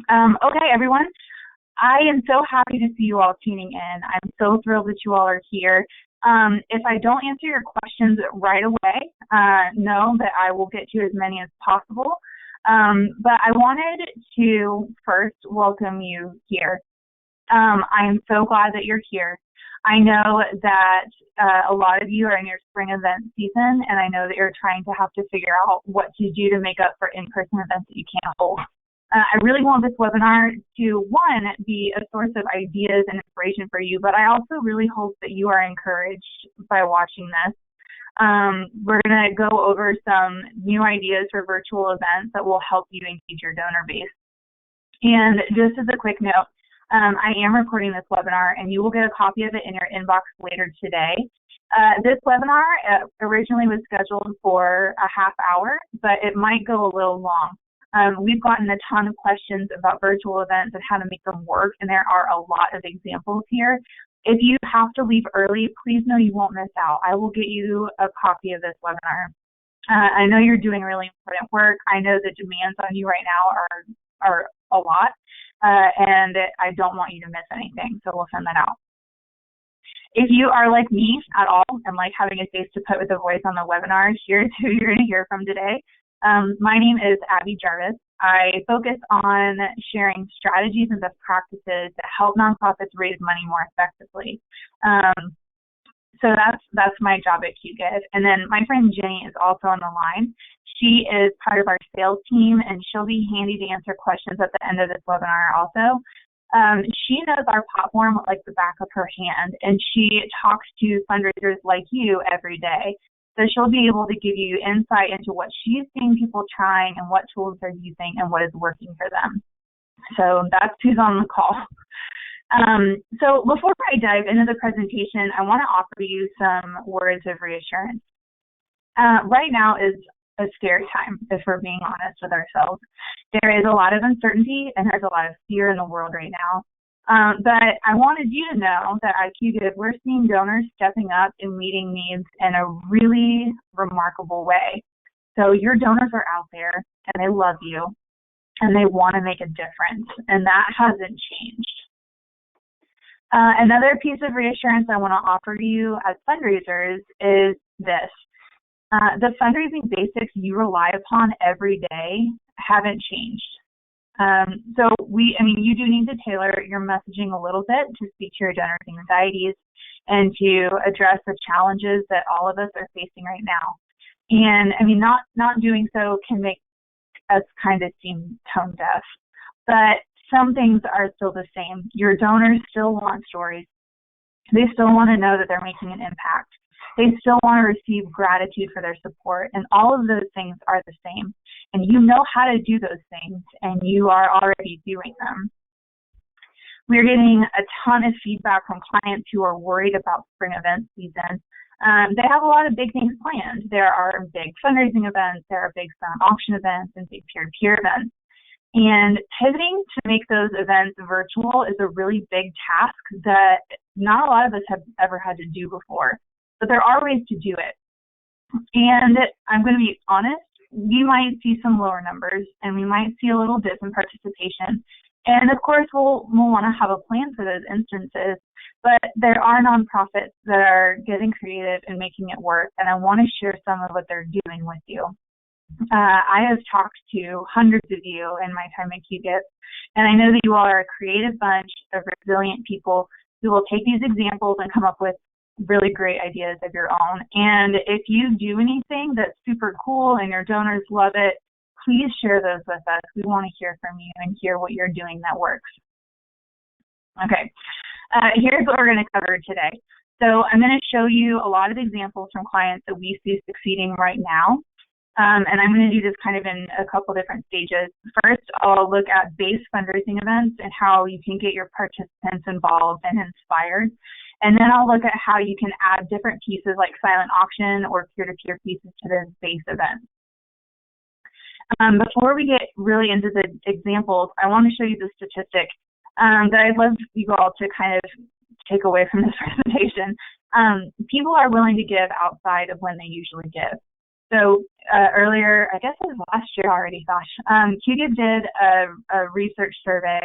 Okay, everyone. I am so happy to see you all tuning in. I'm so thrilled that you all are here. If I don't answer your questions right away, know that I will get to as many as possible. But I wanted to first welcome you here. I am so glad that you're here. I know that a lot of you are in your spring event season, and I know that you're trying to have to figure out what to do to make up for in-person events that you can't hold. I really want this webinar to, one, be a source of ideas and inspiration for you, but I also really hope that you are encouraged by watching this. We're going to go over some new ideas for virtual events that will help you engage your donor base. And just as a quick note, I am recording this webinar, and you will get a copy of it in your inbox later today. This webinar originally was scheduled for a half hour, but it might go a little long. We've gotten a ton of questions about virtual events and how to make them work, and there are a lot of examples here. If you have to leave early, please know you won't miss out. I will get you a copy of this webinar. I know you're doing really important work. I know the demands on you right now are a lot, and I don't want you to miss anything, so we'll send that out. If you are like me at all and like having a face to put with a voice on the webinar, here's who you're going to hear from today. My name is Abby Jarvis. I focus on sharing strategies and best practices that help nonprofits raise money more effectively. So that's my job at Qgiv. And then my friend Jenny is also on the line. She is part of our sales team, and she'll be handy to answer questions at the end of this webinar also. She knows our platform like the back of her hand, and she talks to fundraisers like you every day. So she'll be able to give you insight into what she's seeing people trying and what tools they're using and what is working for them. So that's who's on the call. So before I dive into the presentation, I want to offer you some words of reassurance. Right now is a scary time, if we're being honest with ourselves. There is a lot of uncertainty and there's a lot of fear in the world right now. But I wanted you to know that at Qgiv, we're seeing donors stepping up and meeting needs in a really remarkable way. So your donors are out there and they love you and they want to make a difference, and that hasn't changed. Another piece of reassurance I want to offer you as fundraisers is this. The fundraising basics you rely upon every day haven't changed. You do need to tailor your messaging a little bit to speak to your donors' anxieties and to address the challenges that all of us are facing right now. And not doing so can make us kind of seem tone deaf, but some things are still the same. Your donors still want stories. They still want to know that they're making an impact. They still want to receive gratitude for their support, and all of those things are the same. And you know how to do those things, and you are already doing them. We're getting a ton of feedback from clients who are worried about spring event season. They have a lot of big things planned. There are big fundraising events, there are big silent auction events, and big peer-to-peer events. And pivoting to make those events virtual is a really big task that not a lot of us have ever had to do before. But there are ways to do it. And I'm going to be honest, we might see some lower numbers and we might see a little dip in participation. And of course, we'll want to have a plan for those instances. But there are nonprofits that are getting creative and making it work. And I want to share some of what they're doing with you. I have talked to hundreds of you in my time at Qgiv, and I know that you all are a creative bunch of resilient people who will take these examples and come up with really great ideas of your own. And if you do anything that's super cool and your donors love it, please share those with us. We want to hear from you and hear what you're doing that works. Okay, here's what we're going to cover today. So I'm going to show you a lot of examples from clients that we see succeeding right now. And I'm going to do this kind of in a couple different stages. First, I'll look at base fundraising events and how you can get your participants involved and inspired. And then I'll look at how you can add different pieces like silent auction or peer-to-peer pieces to this base event. Before we get really into the examples, I want to show you the statistic that I'd love you all to kind of take away from this presentation. People are willing to give outside of when they usually give. So earlier, I guess it was last year already, gosh, Qgiv did a research survey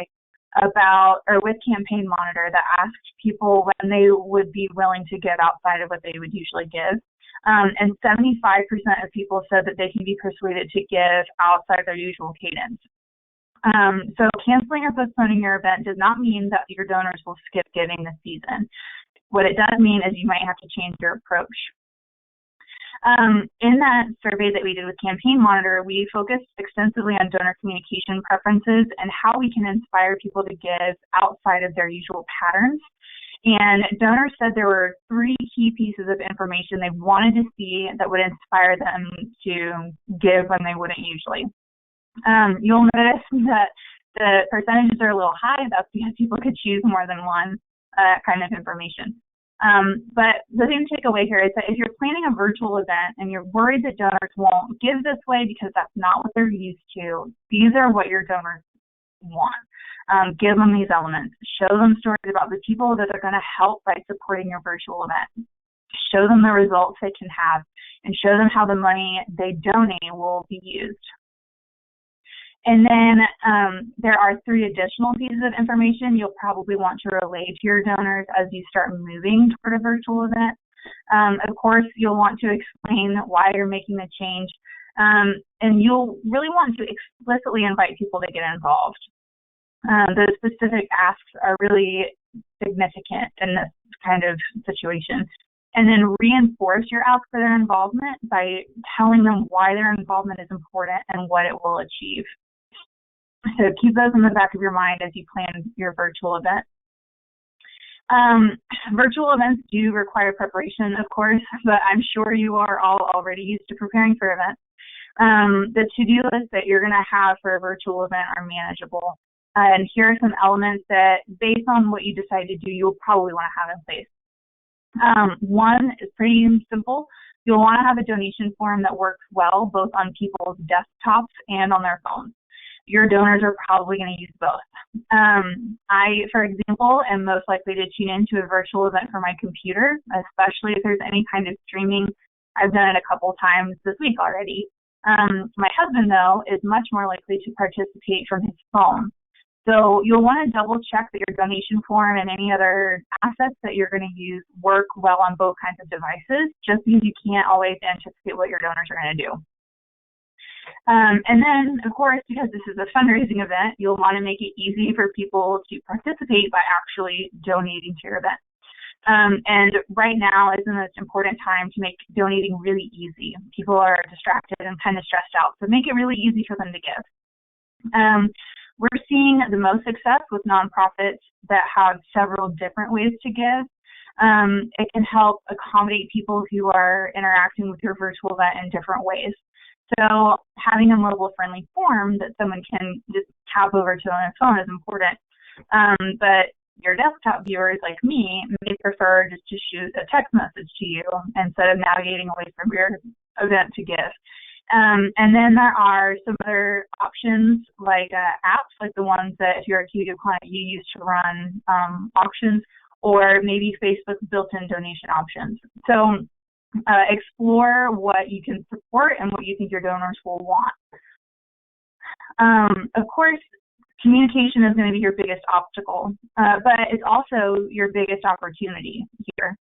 with Campaign Monitor that asked people when they would be willing to give outside of what they would usually give. And 75% of people said that they can be persuaded to give outside their usual cadence. So canceling or postponing your event does not mean that your donors will skip giving this season. What it does mean is you might have to change your approach. In that survey that we did with Campaign Monitor, we focused extensively on donor communication preferences and how we can inspire people to give outside of their usual patterns. And donors said there were 3 key pieces of information they wanted to see that would inspire them to give when they wouldn't usually. You'll notice that the percentages are a little high. That's because people could choose more than one kind of information. But the thing to take away here is that if you're planning a virtual event and you're worried that donors won't give this way because that's not what they're used to, these are what your donors want. Give them these elements. Show them stories about the people that are going to help by supporting your virtual event. Show them the results they can have, and show them how the money they donate will be used. And then there are 3 additional pieces of information you'll probably want to relay to your donors as you start moving toward a virtual event. Of course, you'll want to explain why you're making the change, and you'll really want to explicitly invite people to get involved. The specific asks are really significant in this kind of situation. And then reinforce your ask for their involvement by telling them why their involvement is important and what it will achieve. So keep those in the back of your mind as you plan your virtual event. Virtual events do require preparation, of course, but I'm sure you are all already used to preparing for events. The to-do list that you're going to have for a virtual event are manageable. And here are some elements that, based on what you decide to do, you'll probably want to have in place. One is pretty simple. You'll want to have a donation form that works well both on people's desktops and on their phones. Your donors are probably going to use both. I, for example, am most likely to tune into a virtual event from my computer, especially if there's any kind of streaming. I've done it a couple times this week already. My husband, though, is much more likely to participate from his phone. So you'll want to double check that your donation form and any other assets that you're going to use work well on both kinds of devices, just because you can't always anticipate what your donors are going to do. And then, of course, because this is a fundraising event, you'll want to make it easy for people to participate by actually donating to your event. And right now is the most important time to make donating really easy. People are distracted and kind of stressed out, so make it really easy for them to give. We're seeing the most success with nonprofits that have several different ways to give. It can help accommodate people who are interacting with your virtual event in different ways. So having a mobile-friendly form that someone can just tap over to on their phone is important. But your desktop viewers, like me, may prefer just to shoot a text message to you instead of navigating away from your event to give. And then there are some other options like apps, like the ones that if you're a Qgiv client, you use to run auctions, or maybe Facebook's built-in donation options. So explore what you can support and what you think your donors will want. Of course, communication is going to be your biggest obstacle, but it's also your biggest opportunity here.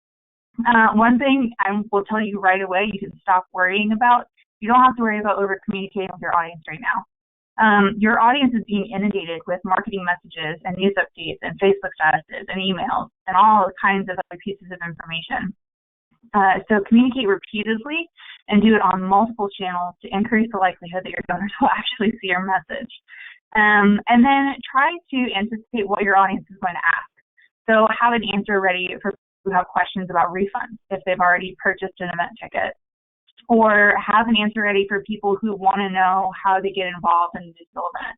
One thing I will tell you right away you can stop worrying about: you don't have to worry about over-communicating with your audience right now. Your audience is being inundated with marketing messages and news updates and Facebook statuses and emails and all kinds of other pieces of information. So communicate repeatedly and do it on multiple channels to increase the likelihood that your donors will actually see your message. And then try to anticipate what your audience is going to ask. So have an answer ready for people who have questions about refunds if they've already purchased an event ticket. Or have an answer ready for people who want to know how to get involved in the digital event.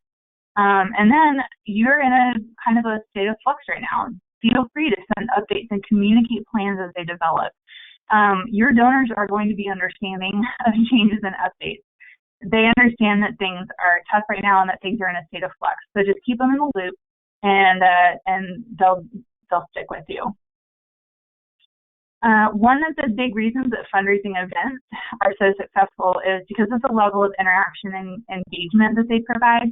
And then you're in a kind of a state of flux right now. Feel free to send updates and communicate plans as they develop. Your donors are going to be understanding of changes and updates. They understand that things are tough right now and that things are in a state of flux. So just keep them in the loop, and they'll stick with you. One of the big reasons that fundraising events are so successful is because of the level of interaction and engagement that they provide.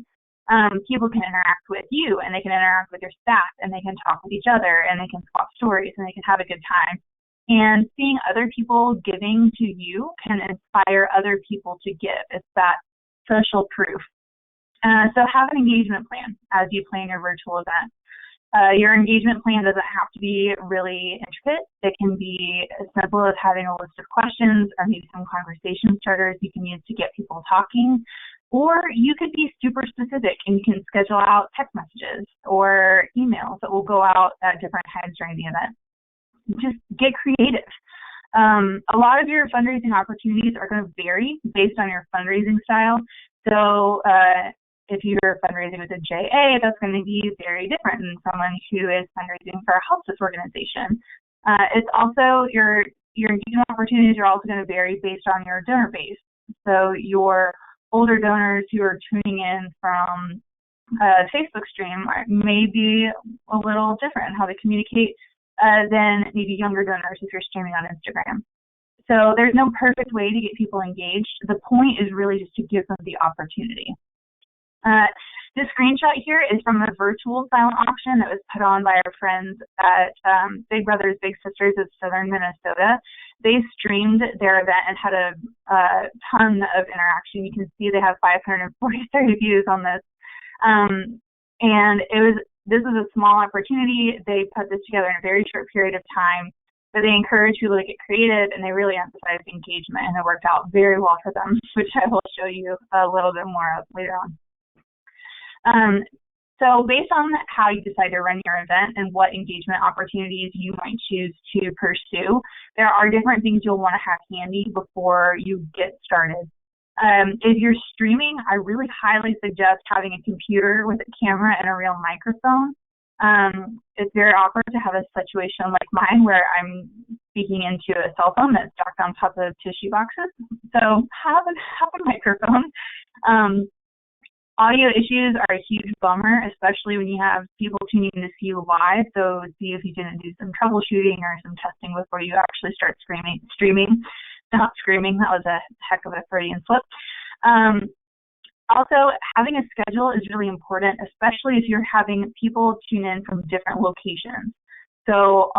People can interact with you, and they can interact with your staff, and they can talk with each other, and they can swap stories, and they can have a good time. And seeing other people giving to you can inspire other people to give. It's that social proof. So have an engagement plan as you plan your virtual event. Your engagement plan doesn't have to be really intricate. It can be as simple as having a list of questions or maybe some conversation starters you can use to get people talking. Or you could be super specific and you can schedule out text messages or emails that will go out at different times during the event. Just get creative. A lot of your fundraising opportunities are going to vary based on your fundraising style. So if you're fundraising with a JA, that's going to be very different than someone who is fundraising for a hospice organization. It's also your engagement opportunities are also going to vary based on your donor base. So your older donors who are tuning in from a Facebook stream may be a little different in how they communicate than maybe younger donors if you're streaming on Instagram. So there's no perfect way to get people engaged. The point is really just to give them the opportunity. This screenshot here is from a virtual silent auction that was put on by our friends at Big Brothers Big Sisters of Southern Minnesota. They streamed their event and had a ton of interaction. You can see they have 543 views on this. And this was a small opportunity. They put this together in a very short period of time. But they encourage people to get creative, and they really emphasized engagement, and it worked out very well for them, which I will show you a little bit more of later on. So based on how you decide to run your event and what engagement opportunities you might choose to pursue, there are different things you'll want to have handy before you get started. If you're streaming, I really highly suggest having a computer with a camera and a real microphone. It's very awkward to have a situation like mine where I'm speaking into a cell phone that's docked on top of tissue boxes. So have a microphone. Audio issues are a huge bummer, especially when you have people tuning in to see you live. So see if you can do some troubleshooting or some testing before you actually start streaming. Not screaming, that was a heck of a Freudian slip. Also, having a schedule is really important, especially if you're having people tune in from different locations. So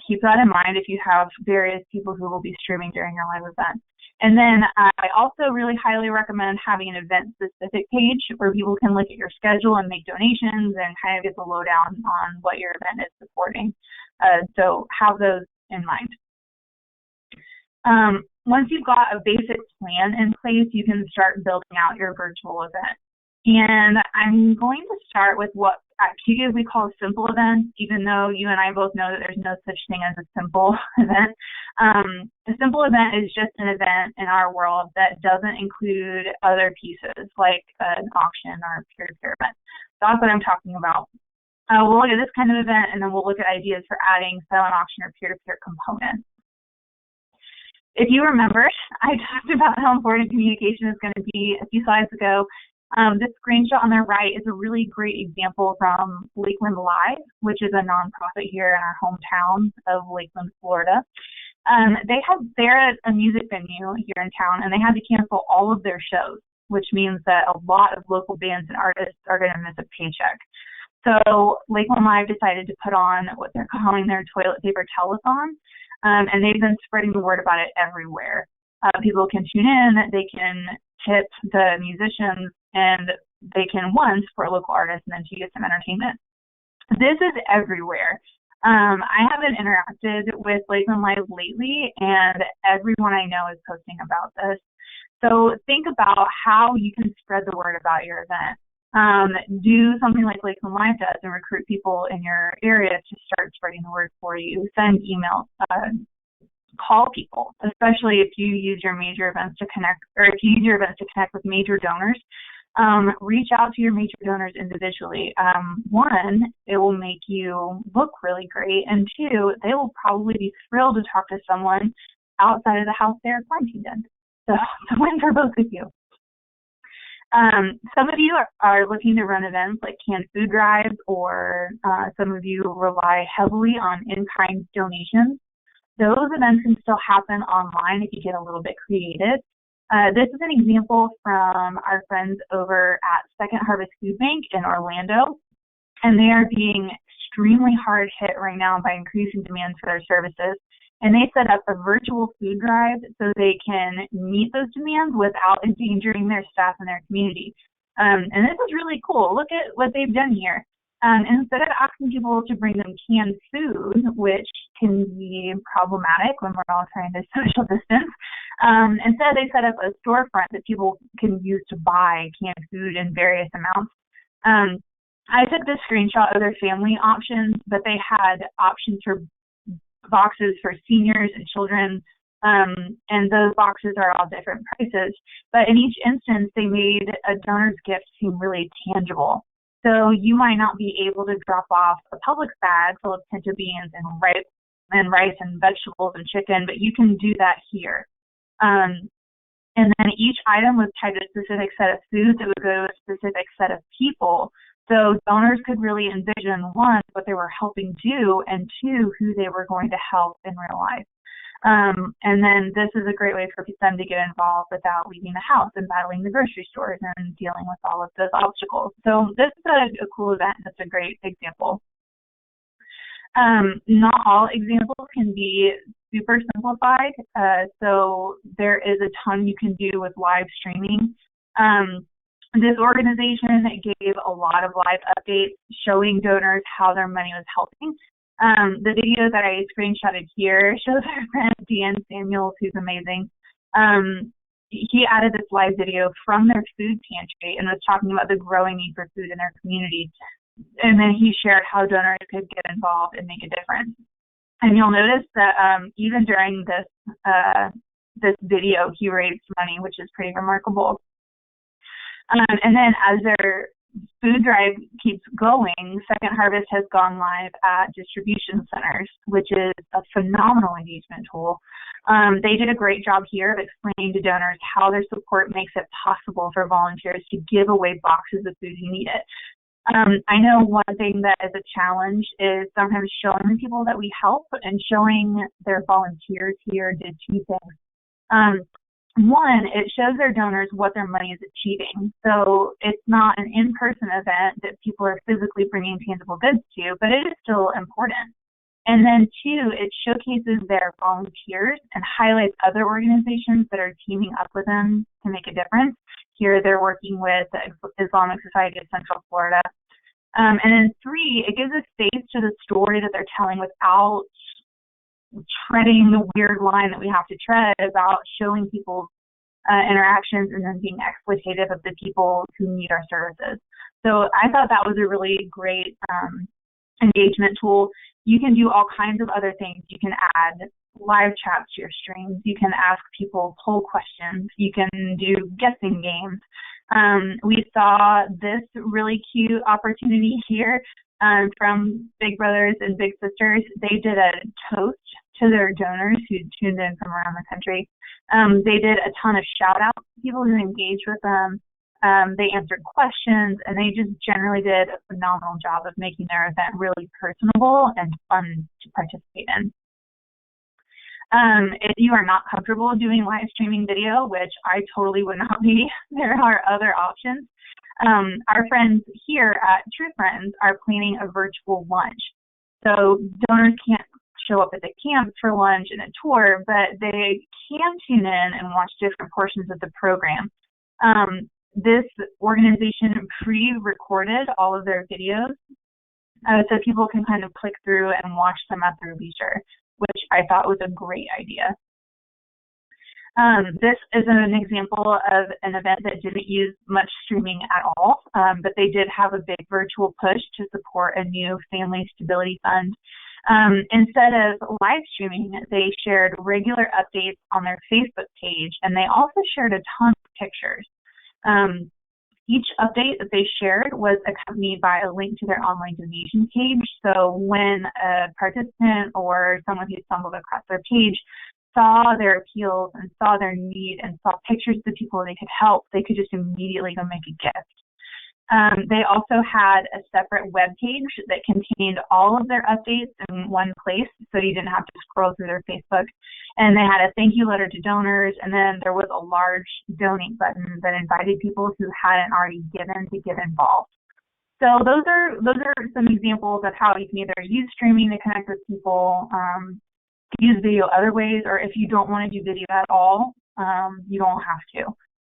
keep that in mind if you have various people who will be streaming during your live event. And then I also really highly recommend having an event-specific page where people can look at your schedule and make donations and kind of get the lowdown on what your event is supporting. So have those in mind. Once you've got a basic plan in place, you can start building out your virtual event. And I'm going to start with what at Qgiv we call a simple event, even though you and I both know that there's no such thing as a simple event. A simple event is just an event in our world that doesn't include other pieces like an auction or a peer-to-peer event. So that's what I'm talking about. We'll look at this kind of event, and then we'll look at ideas for adding silent auction or peer-to-peer components. If you remember, I talked about how important communication is going to be a few slides ago. This screenshot on the right is a really great example from Lakeland Live, which is a nonprofit here in our hometown of Lakeland, Florida. They're at a music venue here in town, and they had to cancel all of their shows, which means that a lot of local bands and artists are going to miss a paycheck. So Lakeland Live decided to put on what they're calling their toilet paper telethon. And they've been spreading the word about it everywhere. People can tune in, they can tip the musicians, and they can, one, support local artists, and then two, get some entertainment. This is everywhere. I haven't interacted with Lakeland Live lately, and everyone I know is posting about this. So think about how you can spread the word about your event. Do something like Lakeland Live does and recruit people in your area to start spreading the word for you. Send emails, call people, especially if you use your major events to connect, or if you use your events to connect with major donors. Reach out to your major donors individually. One, it will make you look really great, and two, they will probably be thrilled to talk to someone outside of the house they're quarantined in. So it's a win for both of you. Some of you are looking to run events like canned food drives, or some of you rely heavily on in-kind donations. those events can still happen online if you get a little bit creative. This is an example from our friends over at Second Harvest Food Bank in Orlando, and they are being extremely hard hit right now by increasing demands for their services. And they set up a virtual food drive so they can meet those demands without endangering their staff and their community. And this is really cool. Look at what they've done here. Instead of asking people to bring them canned food, which can be problematic when we're all trying to social distance, instead they set up a storefront that people can use to buy canned food in various amounts. I took this screenshot of their family options, but they had options for boxes for seniors and children, and those boxes are all different prices. But in each instance, they made a donor's gift seem really tangible. So you might not be able to drop off a Publix bag full of pinto beans and rice and vegetables and chicken, but you can do that here. And then each item was tied to a specific set of foods that would go to a specific set of people. So donors could really envision, one, what they were helping do, and two, who they were going to help in real life. And then this is a great way for them to get involved without leaving the house and battling the grocery stores and dealing with all of those obstacles. So this is a cool event. That's a great example. Not all examples can be super simplified. So there is a ton you can do with live streaming. This organization gave a lot of live updates showing donors how their money was helping. The video that I screenshotted here shows our friend Dan Samuels, who's amazing. He added this live video from their food pantry and was talking about the growing need for food in their community. And then he shared how donors could get involved and make a difference. And you'll notice that even during this video, he raised money, which is pretty remarkable. And then as their food drive keeps going, Second Harvest has gone live at distribution centers, which is a phenomenal engagement tool. They did a great job here of explaining to donors how their support makes it possible for volunteers to give away boxes of food who need it. I know one thing that is a challenge is sometimes showing the people that we help and showing their volunteers here did two things. One, it shows their donors what their money is achieving. So it's not an in-person event that people are physically bringing tangible goods to, but it is still important. And then two, it showcases their volunteers and highlights other organizations that are teaming up with them to make a difference. Here they're working with the Islamic Society of Central Florida. And then three, it gives a face to the story that they're telling without treading the weird line that we have to tread about showing people's interactions and then being exploitative of the people who need our services. So I thought that was a really great engagement tool. You can do all kinds of other things. You can add live chats to your streams. You can ask people poll questions. You can do guessing games. We saw this really cute opportunity here from Big Brothers and Big Sisters. They did a toast to their donors who tuned in from around the country. They did a ton of shout outs to people who engaged with them. They answered questions, and they just generally did a phenomenal job of making their event really personable and fun to participate in. If you are not comfortable doing live streaming video, which I totally would not be, there are other options. Our friends here at True Friends are planning a virtual lunch. So donors can't show up at the camp for lunch and a tour, but they can tune in and watch different portions of the program. This organization pre-recorded all of their videos, so people can kind of click through and watch them at their leisure, which I thought was a great idea. This is an example of an event that didn't use much streaming at all, but they did have a big virtual push to support a new family stability fund. Instead of live streaming, they shared regular updates on their Facebook page, and they also shared a ton of pictures. Each update that they shared was accompanied by a link to their online donation page. So when a participant or someone who stumbled across their page saw their appeals and saw their need and saw pictures of the people they could help, they could just immediately go make a gift. They also had a separate web page that contained all of their updates in one place, so you didn't have to scroll through their Facebook. And they had a thank you letter to donors, and then there was a large donate button that invited people who hadn't already given to get involved. So those are some examples of how you can either use streaming to connect with people, use video other ways, or if you don't want to do video at all, you don't have to.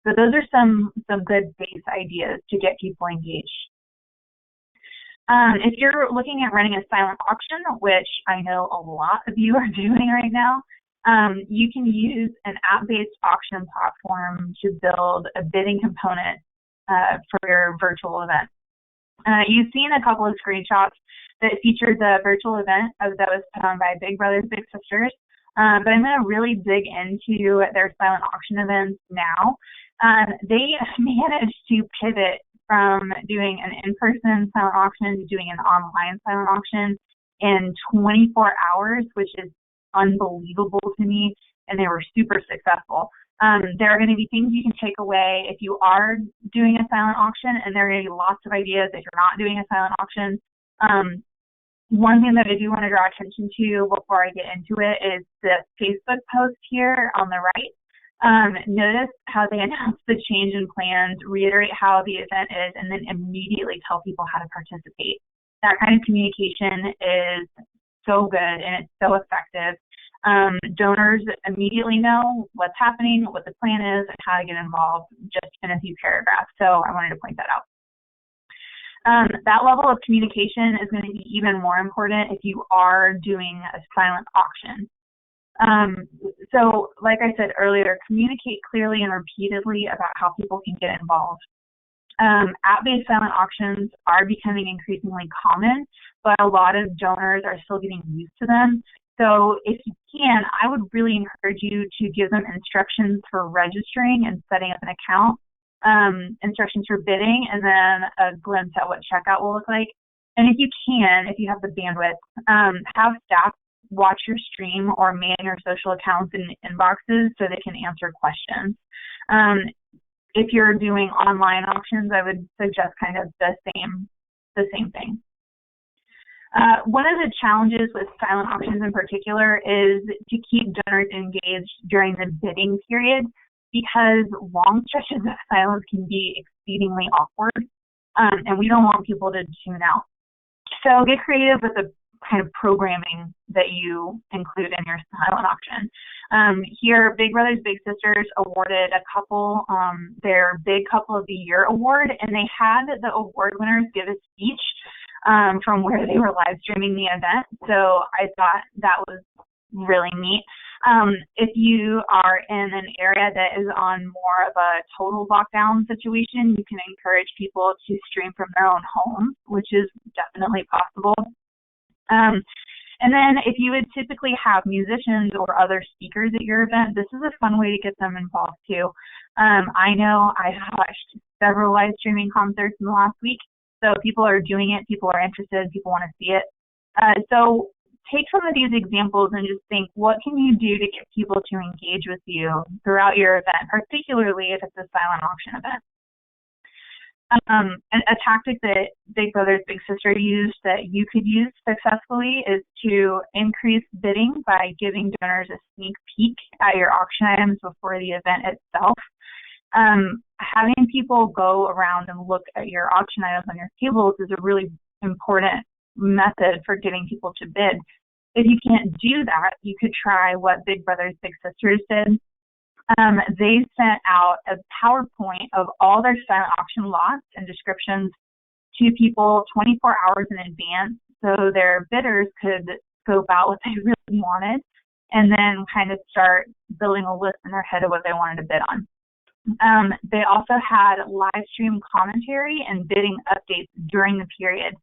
So those are some good base ideas to get people engaged. If you're looking at running a silent auction, which I know a lot of you are doing right now, you can use an app-based auction platform to build a bidding component for your virtual event. You've seen a couple of screenshots that featured the virtual event that was put on by Big Brothers Big Sisters, but I'm going to really dig into their silent auction events now. They managed to pivot from doing an in-person silent auction to doing an online silent auction in 24 hours, which is unbelievable to me, and they were super successful. There are going to be things you can take away if you are doing a silent auction, and there are going to be lots of ideas if you're not doing a silent auction. One thing that I do want to draw attention to before I get into it is the Facebook post here on the right. Notice how they announce the change in plans, reiterate how the event is, and then immediately tell people how to participate. That kind of communication is so good and it's so effective. Donors immediately know what's happening, what the plan is, and how to get involved just in a few paragraphs. So I wanted to point that out. That level of communication is going to be even more important if you are doing a silent auction. So like I said earlier, communicate clearly and repeatedly about how people can get involved. App-based silent auctions are becoming increasingly common, but a lot of donors are still getting used to them. So if you can, I would really encourage you to give them instructions for registering and setting up an account, instructions for bidding, and then a glimpse at what checkout will look like. And if you can, if you have the bandwidth, have staff watch your stream or man your social accounts and inboxes so they can answer questions. If you're doing online auctions, I would suggest kind of the same thing. One of the challenges with silent auctions in particular is to keep donors engaged during the bidding period, because long stretches of silence can be exceedingly awkward, and we don't want people to tune out. So get creative with the kind of programming that you include in your silent auction. Here, Big Brothers Big Sisters awarded a couple their Big Couple of the Year award, and they had the award winners give a speech from where they were live streaming the event. So I thought that was really neat. If you are in an area that is on more of a total lockdown situation, you can encourage people to stream from their own home, which is definitely possible. And then if you would typically have musicians or other speakers at your event, this is a fun way to get them involved too. I know I've watched several live streaming concerts in the last week, so people are doing it, people are interested, people want to see it. So take some of these examples and just think, what can you do to get people to engage with you throughout your event, particularly if it's a silent auction event? A tactic that Big Brothers Big Sister used that you could use successfully is to increase bidding by giving donors a sneak peek at your auction items before the event itself. Having people go around and look at your auction items on your tables is a really important method for getting people to bid. If you can't do that, you could try what Big Brothers Big Sisters did. They sent out a PowerPoint of all their silent auction lots and descriptions to people 24 hours in advance, so their bidders could scope out what they really wanted and then kind of start building a list in their head of what they wanted to bid on. They also had live stream commentary and bidding updates during the period,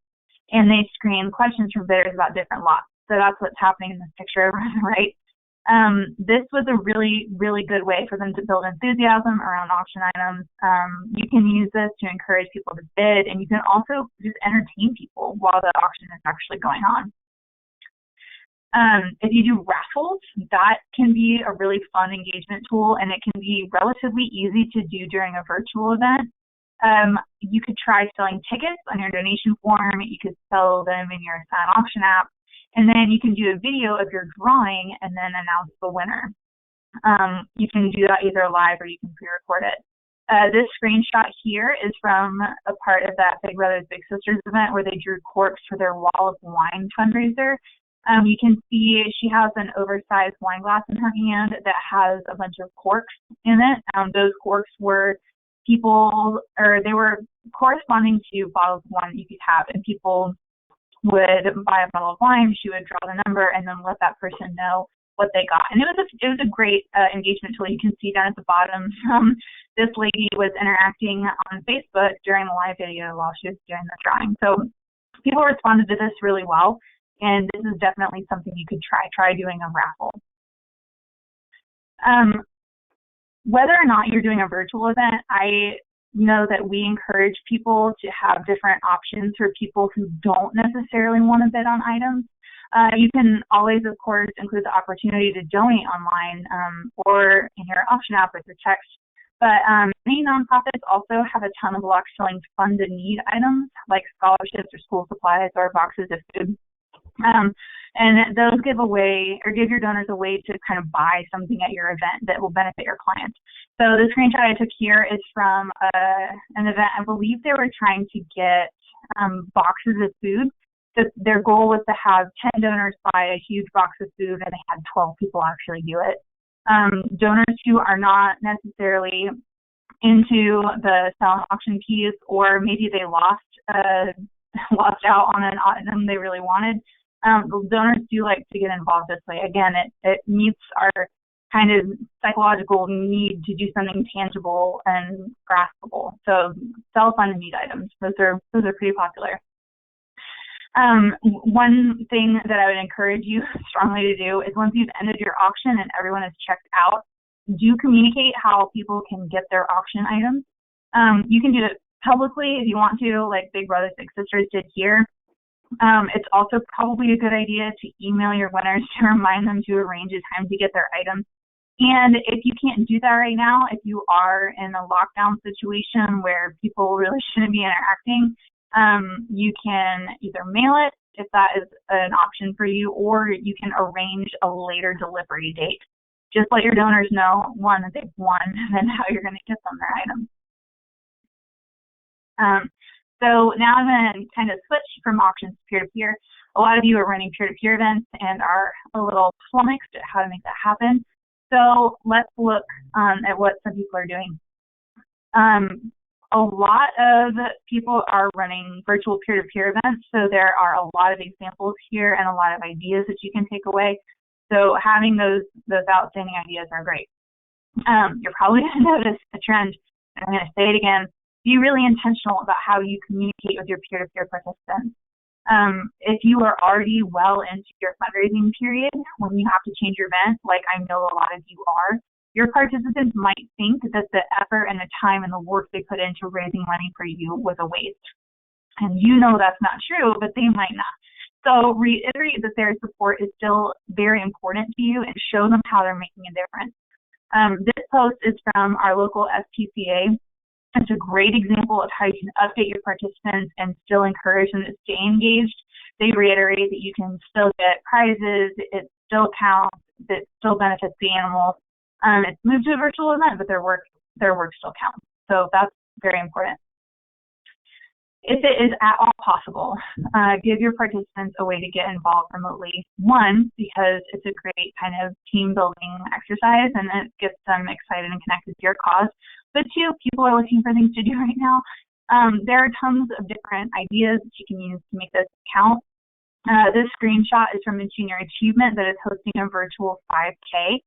and they screened questions from bidders about different lots. So that's what's happening in this picture over on the right. This was a really, really good way for them to build enthusiasm around auction items. You can use this to encourage people to bid, and you can also just entertain people while the auction is actually going on. If you do raffles, that can be a really fun engagement tool, and it can be relatively easy to do during a virtual event. You could try selling tickets on your donation form. You could sell them in your silent auction app. And then you can do a video of your drawing and then announce the winner. You can do that either live or you can pre-record it. This screenshot here is from a part of that Big Brothers Big Sisters event where they drew corks for their Wall of Wine fundraiser. You can see she has an oversized wine glass in her hand that has a bunch of corks in it. Those corks were they were corresponding to bottles of wine that you could have, and people would buy a bottle of wine, she would draw the number, and then let that person know what they got. And it was a great engagement tool. You can see down at the bottom, this lady was interacting on Facebook during the live video while she was doing the drawing. So people responded to this really well, and this is definitely something you could try. Try doing a raffle. Whether or not you're doing a virtual event, I know that we encourage people to have different options for people who don't necessarily want to bid on items. You can always, of course, include the opportunity to donate online or in your auction app with your text. But many nonprofits also have a ton of blocks selling fund and need items like scholarships or school supplies or boxes of food. And those give your donors a way to kind of buy something at your event that will benefit your clients. So the screenshot I took here is from an event. I believe they were trying to get boxes of food. So their goal was to have 10 donors buy a huge box of food, and they had 12 people actually do it. Donors who are not necessarily into the silent auction piece, or maybe they lost out on an item they really wanted, donors do like to get involved this way. Again, it meets our kind of psychological need to do something tangible and graspable. So sell fun and need items. Those are pretty popular. One thing that I would encourage you strongly to do is once you've ended your auction and everyone is checked out, do communicate how people can get their auction items. You can do it publicly if you want to, like Big Brothers Big Sisters did here. It's also probably a good idea to email your winners to remind them to arrange a time to get their items. And if you can't do that right now, if you are in a lockdown situation where people really shouldn't be interacting, you can either mail it if that is an option for you, or you can arrange a later delivery date. Just let your donors know, one, that they've won, and then how you're going to get them their items. So now I'm going to kind of switch from auctions to peer-to-peer. A lot of you are running peer-to-peer events and are a little flummoxed at how to make that happen. So let's look at what some people are doing. A lot of people are running virtual peer-to-peer events, so there are a lot of examples here and a lot of ideas that you can take away. So having those outstanding ideas are great. You're probably going to notice a trend, and I'm going to say it again. Be really intentional about how you communicate with your peer-to-peer participants. If you are already well into your fundraising period, when you have to change your event, like I know a lot of you are, your participants might think that the effort and the time and the work they put into raising money for you was a waste. And you know that's not true, but they might not. So reiterate that their support is still very important to you and show them how they're making a difference. This post is from our local SPCA. It's a great example of how you can update your participants and still encourage them to stay engaged. They reiterate that you can still get prizes, it still counts, it still benefits the animals. It's moved to a virtual event, but their work still counts. So that's very important. If it is at all possible, give your participants a way to get involved remotely. One, because it's a great kind of team building exercise and it gets them excited and connected to your cause. But two, people are looking for things to do right now. There are tons of different ideas that you can use to make this count. This screenshot is from a junior achievement that is hosting a virtual 5K.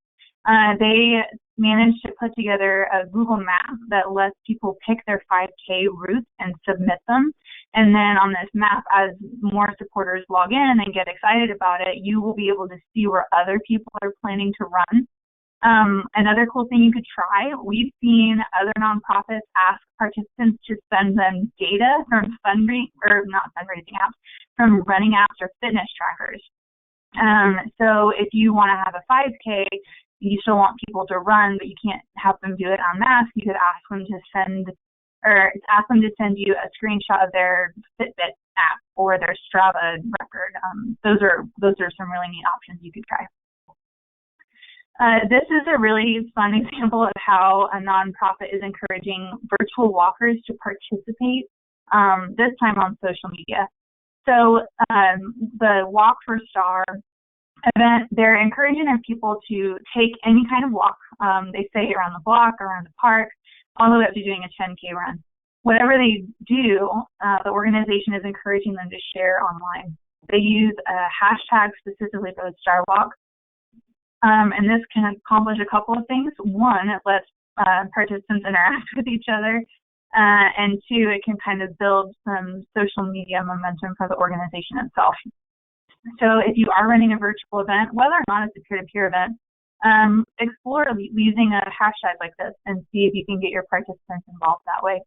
They managed to put together a Google map that lets people pick their 5K routes and submit them. And then on this map, as more supporters log in and get excited about it, you will be able to see where other people are planning to run. Another cool thing you could try, we've seen other nonprofits ask participants to send them data from from running apps or fitness trackers. So if you want to have a 5K, you still want people to run, but you can't have them do it en masse, you could ask them to send or ask them to send you a screenshot of their Fitbit app or their Strava record. Those are some really neat options you could try. This is a really fun example of how a nonprofit is encouraging virtual walkers to participate, this time on social media. So the Walk for Star event, they're encouraging their people to take any kind of walk. They say around the block, around the park, all the way up to doing a 10K run. Whatever they do, the organization is encouraging them to share online. They use a hashtag specifically for the Star Walk. And this can accomplish a couple of things. One, it lets participants interact with each other. And two, it can kind of build some social media momentum for the organization itself. So if you are running a virtual event, whether or not it's a peer-to-peer event, explore using a hashtag like this and see if you can get your participants involved that way.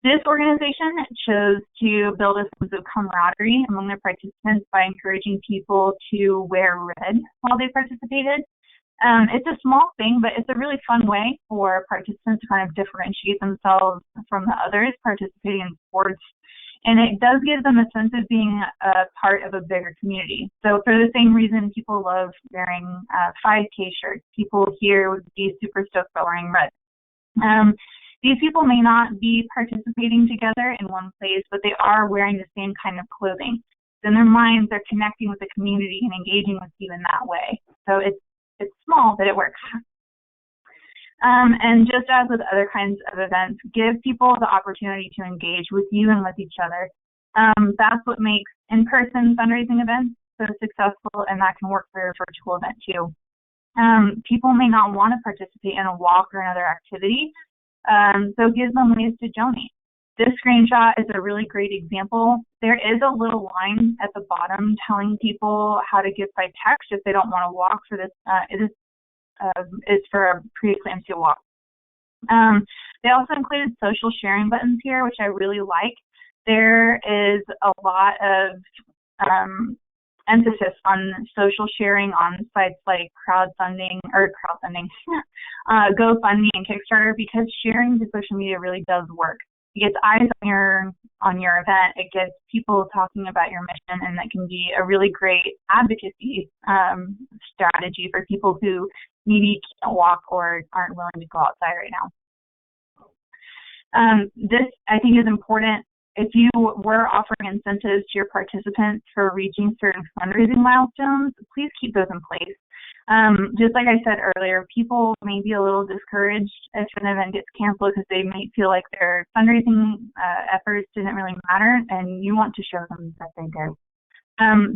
This organization chose to build a sense of camaraderie among their participants by encouraging people to wear red while they participated. It's a small thing, but it's a really fun way for participants to kind of differentiate themselves from the others participating in sports. And it does give them a sense of being a part of a bigger community. So for the same reason people love wearing 5K shirts, people here would be super stoked about wearing red. These people may not be participating together in one place, but they are wearing the same kind of clothing. So in their minds, they're connecting with the community and engaging with you in that way. So it's small, but it works. And just as with other kinds of events, give people the opportunity to engage with you and with each other. That's what makes in-person fundraising events so successful, and that can work for a virtual event too. People may not want to participate in a walk or another activity, so give them ways to donate. This screenshot is a really great example. There is a little line at the bottom telling people how to give by text if they don't want to walk for this. Is for a pre-eclampsia walk. They also included social sharing buttons here, which I really like. There is a lot of emphasis on social sharing on sites like GoFundMe and Kickstarter, because sharing to social media really does work. It gets eyes on your event. It gets people talking about your mission, and that can be a really great advocacy strategy for people who maybe can't walk or aren't willing to go outside right now. This, I think, is important. If you were offering incentives to your participants for reaching certain fundraising milestones, please keep those in place. Just like I said earlier, people may be a little discouraged if an event gets canceled because they may feel like their fundraising efforts didn't really matter, and you want to show them that they do.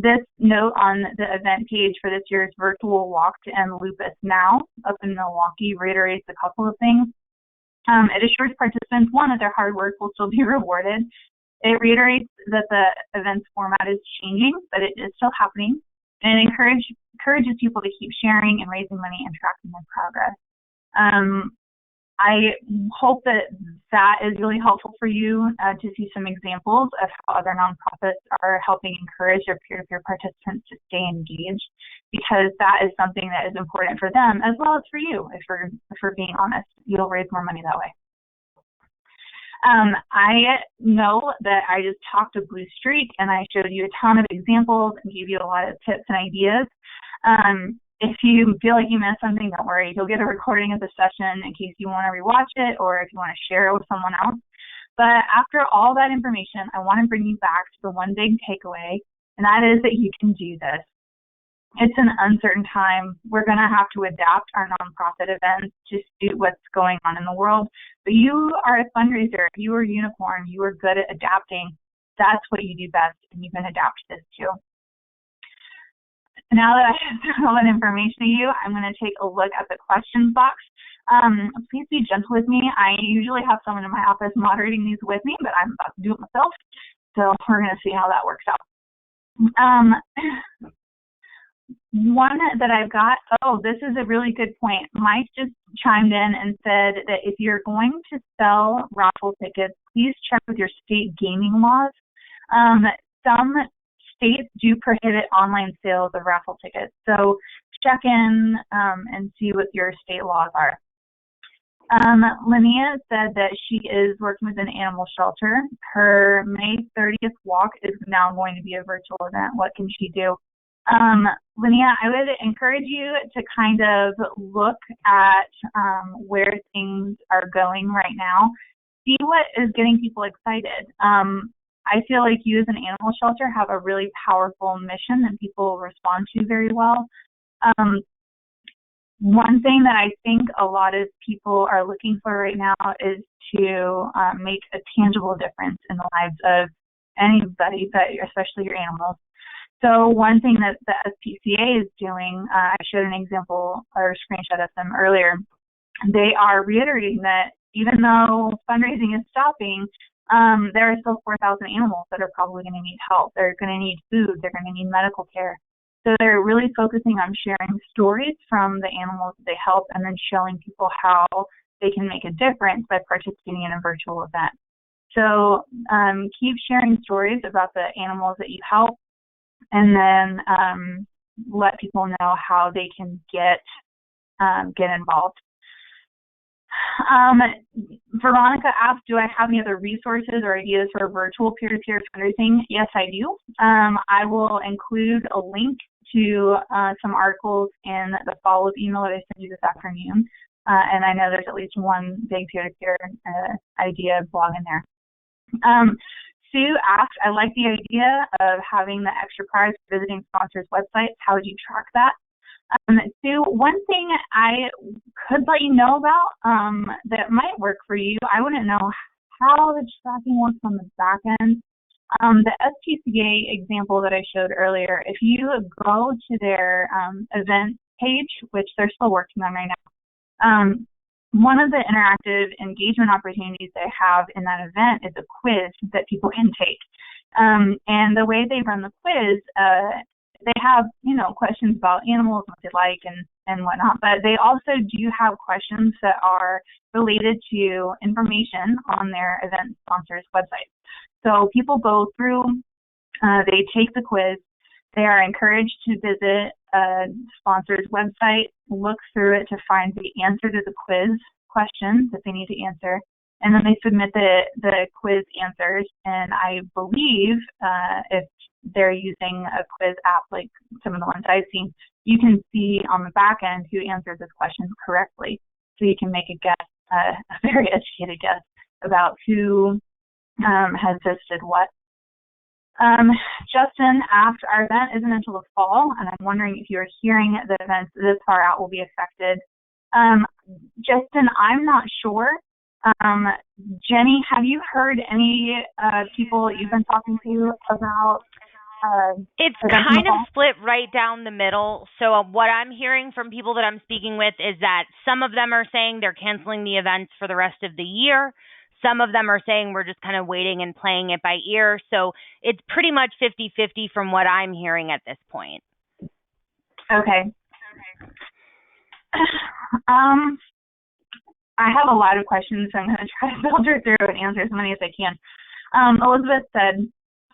This note on the event page for this year's virtual walk to end lupus now up in Milwaukee reiterates a couple of things. It assures participants, one, that their hard work will still be rewarded. It reiterates that the event's format is changing, but it is still happening. And it encourages people to keep sharing and raising money and tracking their progress. I hope that is really helpful for you to see some examples of how other nonprofits are helping encourage their peer-to-peer participants to stay engaged, because that is something that is important for them as well as for you. If we're being honest, you'll raise more money that way. I know that I just talked a blue streak and I showed you a ton of examples and gave you a lot of tips and ideas. If you feel like you missed something, don't worry. You'll get a recording of the session in case you want to rewatch it or if you want to share it with someone else. But after all that information, I want to bring you back to the one big takeaway, and that is that you can do this. It's an uncertain time. We're going to have to adapt our nonprofit events to suit what's going on in the world. But you are a fundraiser. You are a unicorn. You are good at adapting. That's what you do best, and you can adapt this too. Now that I have thrown all that information to you, I'm going to take a look at the questions box. Please be gentle with me. I usually have someone in my office moderating these with me, but I'm about to do it myself. So we're going to see how that works out. One that I've got, this is a really good point. Mike just chimed in and said that if you're going to sell raffle tickets, please check with your state gaming laws. Some states do prohibit online sales of raffle tickets, so check in and see what your state laws are. Linnea said that she is working with an animal shelter. Her May 30th walk is now going to be a virtual event. What can she do? Linnea, I would encourage you to kind of look at where things are going right now. See what is getting people excited. I feel like you as an animal shelter have a really powerful mission that people respond to very well. One thing that I think a lot of people are looking for right now is to make a tangible difference in the lives of anybody, but especially your animals. So one thing that the SPCA is doing, I showed an example or a screenshot of them earlier. They are reiterating that even though fundraising is stopping, there are still 4,000 animals that are probably going to need help. They're going to need food. They're going to need medical care. So they're really focusing on sharing stories from the animals that they help and then showing people how they can make a difference by participating in a virtual event. So keep sharing stories about the animals that you help, and then let people know how they can get involved. Veronica asked, do I have any other resources or ideas for virtual peer-to-peer fundraising? Yes, I do. I will include a link to some articles in the follow-up email that I sent you this afternoon. And I know there's at least one big peer-to-peer idea blog in there. Sue asked, I like the idea of having the extra prize for visiting sponsors' websites. How would you track that? Sue, one thing I could let you know about that might work for you, I wouldn't know how the tracking works on the back end. The SPCA example that I showed earlier, if you go to their event page, which they're still working on right now, one of the interactive engagement opportunities they have in that event is a quiz that people can take. And the way they run the quiz, they have, questions about animals, what they like and whatnot, but they also do have questions that are related to information on their event sponsors' website. So people go through, they take the quiz, they are encouraged to visit a sponsor's website, look through it to find the answer to the quiz questions that they need to answer, and then they submit the quiz answers. And I believe if they're using a quiz app like some of the ones I've seen, you can see on the back end who answered this question correctly. So you can make a guess, a very educated guess about who has visited what. Justin asked, our event isn't until the fall, and I'm wondering if you're hearing the events this far out will be affected. Justin, I'm not sure. Jenny, have you heard any people you've been talking to about it's kind of split right down the middle. So what I'm hearing from people that I'm speaking with is that some of them are saying they're canceling the events for the rest of the year. Some of them are saying we're just kind of waiting and playing it by ear. So it's pretty much 50-50 from what I'm hearing at this point. Okay. I have a lot of questions, so I'm going to try to filter through and answer as many as I can. Elizabeth said,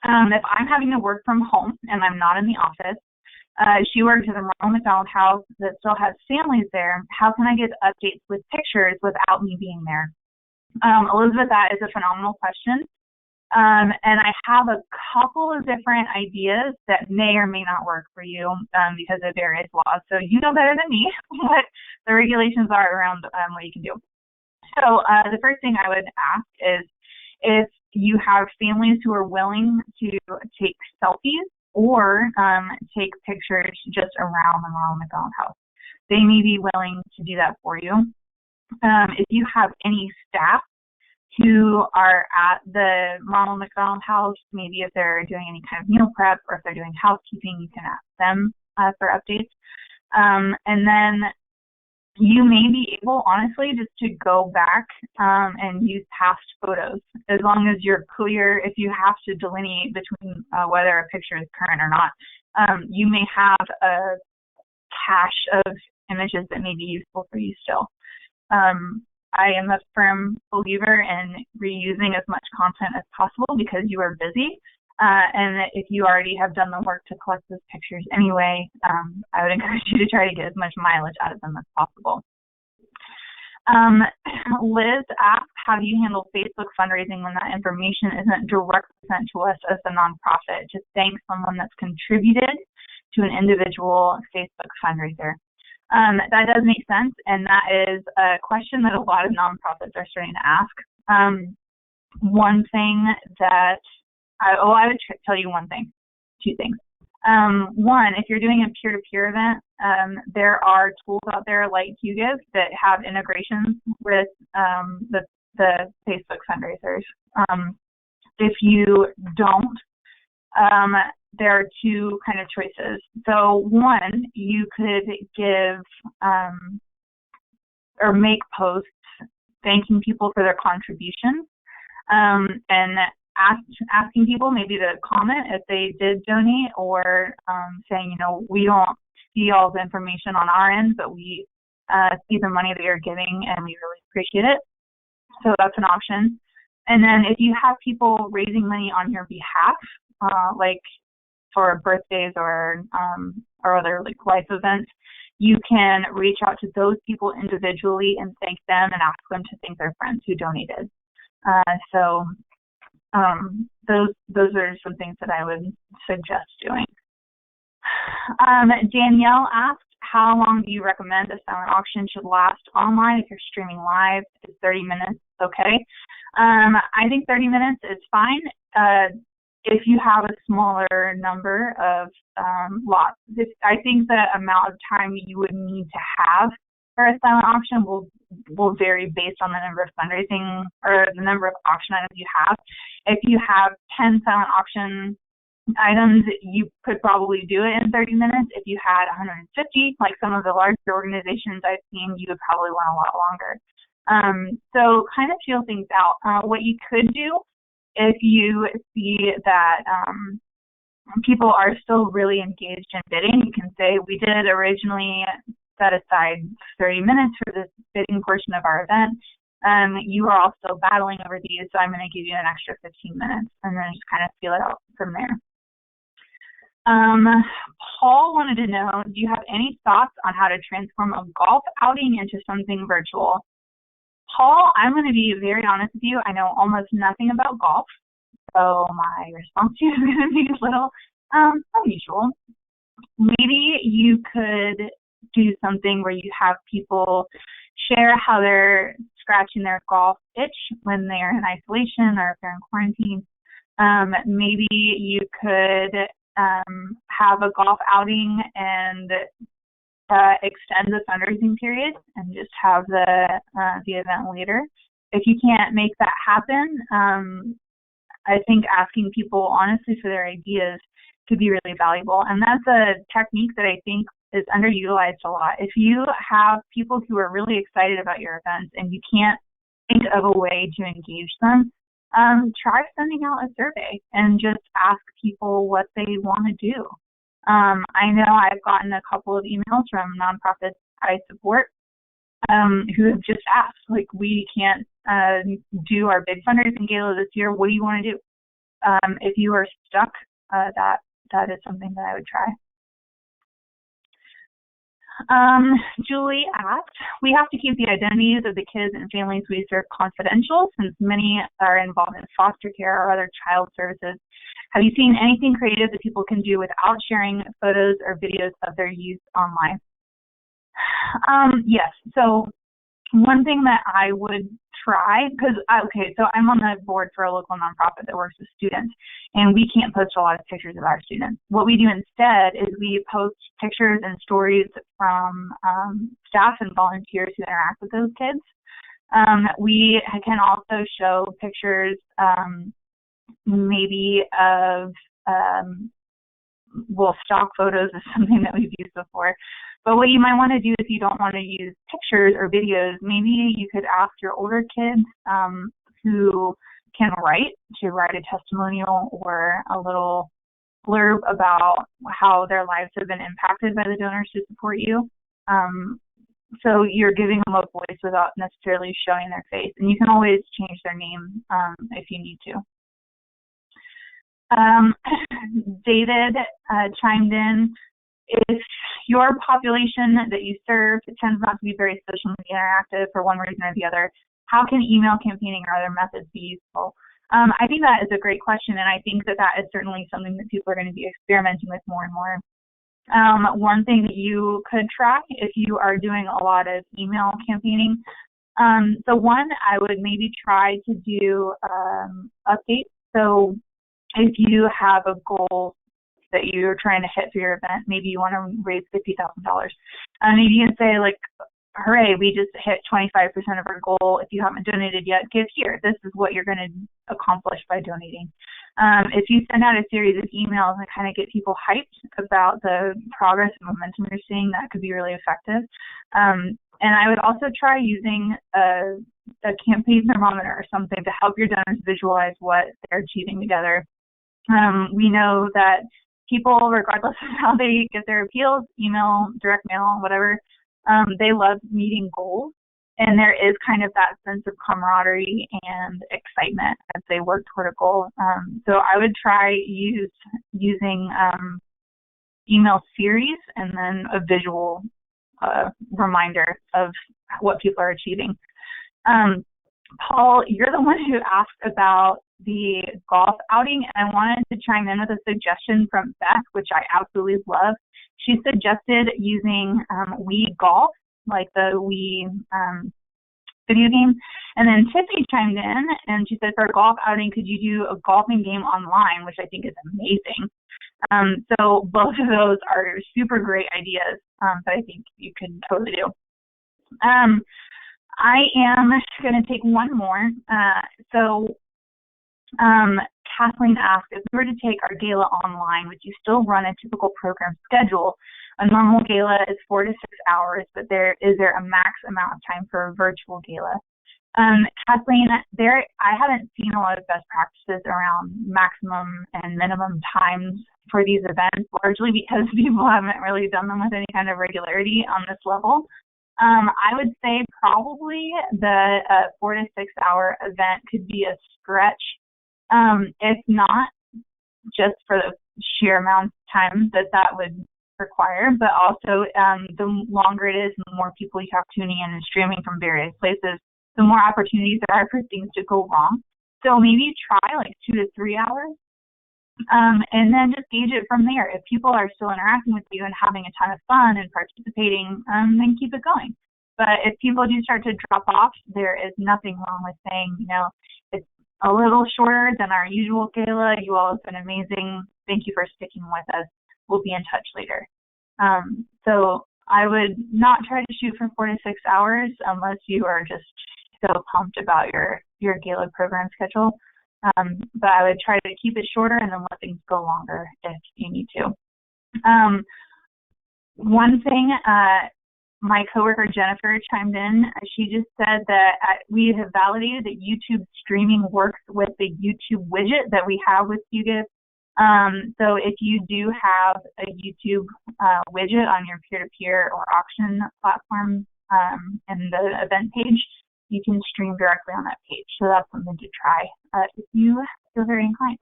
if I'm having to work from home and I'm not in the office, she works at a Ronald McDonald House that still has families there. How can I get updates with pictures without me being there? Elizabeth, that is a phenomenal question. And I have a couple of different ideas that may or may not work for you because of various laws. So you know better than me what the regulations are around what you can do. So the first thing I would ask is if you have families who are willing to take selfies or take pictures just around the Ronald McDonald House, they may be willing to do that for you. If you have any staff who are at the Ronald McDonald House, maybe if they're doing any kind of meal prep or if they're doing housekeeping, you can ask them for updates. And then you may be able, honestly, just to go back and use past photos, as long as you're clear. If you have to delineate between whether a picture is current or not, you may have a cache of images that may be useful for you still. I am a firm believer in reusing as much content as possible because you are busy. And if you already have done the work to collect those pictures anyway, I would encourage you to try to get as much mileage out of them as possible. Um, Liz asked, how do you handle Facebook fundraising when that information isn't directly sent to us as a nonprofit? Just thank someone that's contributed to an individual Facebook fundraiser. That does make sense, and that is a question that a lot of nonprofits are starting to ask. One thing that I would tell you two things. One, if you're doing a peer-to-peer event, there are tools out there like Qgiv that have integrations with the Facebook fundraisers. If you don't, there are two kind of choices. So one, you could give or make posts thanking people for their contributions, and asking people maybe to comment if they did donate, or saying, we don't see all the information on our end, but we see the money that you're giving and we really appreciate it. So that's an option. And then if you have people raising money on your behalf, like for birthdays or other like life events, you can reach out to those people individually and thank them and ask them to thank their friends who donated. Those are some things that I would suggest doing. Danielle asked, how long do you recommend a silent auction should last online if you're streaming live? Is 30 minutes okay? I think 30 minutes is fine. If you have a smaller number of lots, I think the amount of time you would need to have for a silent auction will vary based on the number of fundraising or the number of auction items you have. If you have 10 silent auction items, you could probably do it in 30 minutes. If you had 150, like some of the larger organizations I've seen, you would probably want a lot longer. So kind of feel things out. What you could do, if you see that people are still really engaged in bidding, you can say, we did originally set aside 30 minutes for this bidding portion of our event. You are all still battling over these, so I'm going to give you an extra 15 minutes, and then just kind of feel it out from there. Paul wanted to know, do you have any thoughts on how to transform a golf outing into something virtual? Paul, I'm going to be very honest with you. I know almost nothing about golf, so my response to you is going to be a little unusual. Maybe you could do something where you have people share how they're scratching their golf itch when they're in isolation or if they're in quarantine. Maybe you could have a golf outing and extend the fundraising period and just have the event later. If you can't make that happen, I think asking people honestly for their ideas could be really valuable. And that's a technique that I think is underutilized a lot. If you have people who are really excited about your events and you can't think of a way to engage them, try sending out a survey and just ask people what they want to do. I know I've gotten a couple of emails from nonprofits I support who have just asked, like, we can't do our big fundraising gala this year. What do you want to do? If you are stuck, that is something that I would try. Julie asked, we have to keep the identities of the kids and families we serve confidential since many are involved in foster care or other child services. Have you seen anything creative that people can do without sharing photos or videos of their youth online? Yes. So one thing that I would try, so I'm on the board for a local nonprofit that works with students, and we can't post a lot of pictures of our students. What we do instead is we post pictures and stories from staff and volunteers who interact with those kids. We can also show pictures maybe of, stock photos is something that we've used before. But what you might want to do if you don't want to use pictures or videos, maybe you could ask your older kids who can write a testimonial or a little blurb about how their lives have been impacted by the donors who support you. So you're giving them a voice without necessarily showing their face. And you can always change their name if you need to. David chimed in, if your population that you serve tends not to be very social media interactive for one reason or the other, how can email campaigning or other methods be useful? I think that is a great question, and I think that that is certainly something that people are going to be experimenting with more and more. One thing that you could try if you are doing a lot of email campaigning, so one, I would maybe try to do updates. So if you have a goal that you're trying to hit for your event, maybe you want to raise $50,000. Maybe you can say, like, hooray, we just hit 25% of our goal. If you haven't donated yet, give here. This is what you're going to accomplish by donating. If you send out a series of emails and kind of get people hyped about the progress and momentum you're seeing, that could be really effective. And I would also try using a campaign thermometer or something to help your donors visualize what they're achieving together. We know that people, regardless of how they get their appeals, email, direct mail, whatever, they love meeting goals, and there is kind of that sense of camaraderie and excitement as they work toward a goal. So I would try using email series and then a visual reminder of what people are achieving. Paul, you're the one who asked about the golf outing, and I wanted to chime in with a suggestion from Beth, which I absolutely love. She suggested using Wii Golf, like the Wii video game. And then Tiffany chimed in, and she said, for a golf outing, could you do a golfing game online, which I think is amazing. So both of those are super great ideas that I think you could totally do. I am going to take one more. Kathleen asked, if we were to take our gala online, would you still run a typical program schedule? A normal gala is 4 to 6 hours, but is there a max amount of time for a virtual gala? Kathleen, I haven't seen a lot of best practices around maximum and minimum times for these events, largely because people haven't really done them with any kind of regularity on this level. I would say probably the 4 to 6 hour event could be a stretch, if not just for the sheer amount of time that would require, but also the longer it is and the more people you have tuning in and streaming from various places, the more opportunities there are for things to go wrong. So maybe try like 2 to 3 hours, and then just gauge it from there. If people are still interacting with you and having a ton of fun and participating, then keep it going. But if people do start to drop off, there is nothing wrong with saying, it's a little shorter than our usual gala. You all have been amazing. Thank you for sticking with us. We'll be in touch later. So I would not try to shoot for 4 to 6 hours unless you are just so pumped about your gala program schedule. But I would try to keep it shorter and then let things go longer if you need to. One thing, my coworker Jennifer chimed in. She just said that we have validated that YouTube streaming works with the YouTube widget that we have with Qgiv. So if you do have a YouTube widget on your peer-to-peer or auction platform and the event page, you can stream directly on that page. So that's something to try if you feel very inclined.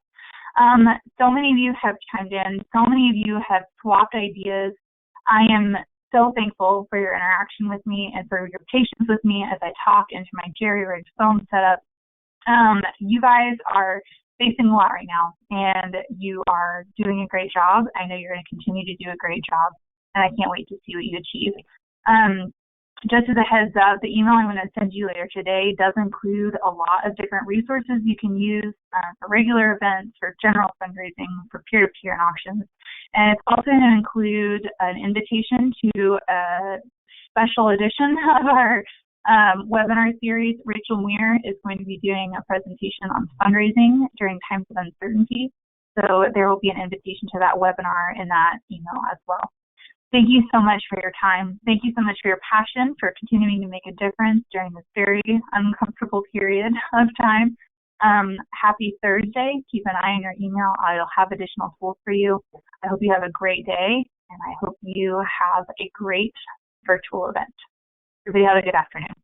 So many of you have chimed in. So many of you have swapped ideas. I am so thankful for your interaction with me and for your patience with me as I talk into my jerry-rigged phone setup. You guys are facing a lot right now, and you are doing a great job. I know you're going to continue to do a great job, and I can't wait to see what you achieve. Just as a heads up, the email I'm going to send you later today does include a lot of different resources you can use for regular events, for general fundraising, for peer-to-peer and auctions. And it's also going to include an invitation to a special edition of our webinar series. Rachel Muir is going to be doing a presentation on fundraising during times of uncertainty. So there will be an invitation to that webinar in that email as well. Thank you so much for your time. Thank you so much for your passion, for continuing to make a difference during this very uncomfortable period of time. Happy Thursday. Keep an eye on your email. I'll have additional tools for you. I hope you have a great day, and I hope you have a great virtual event. Everybody have a good afternoon.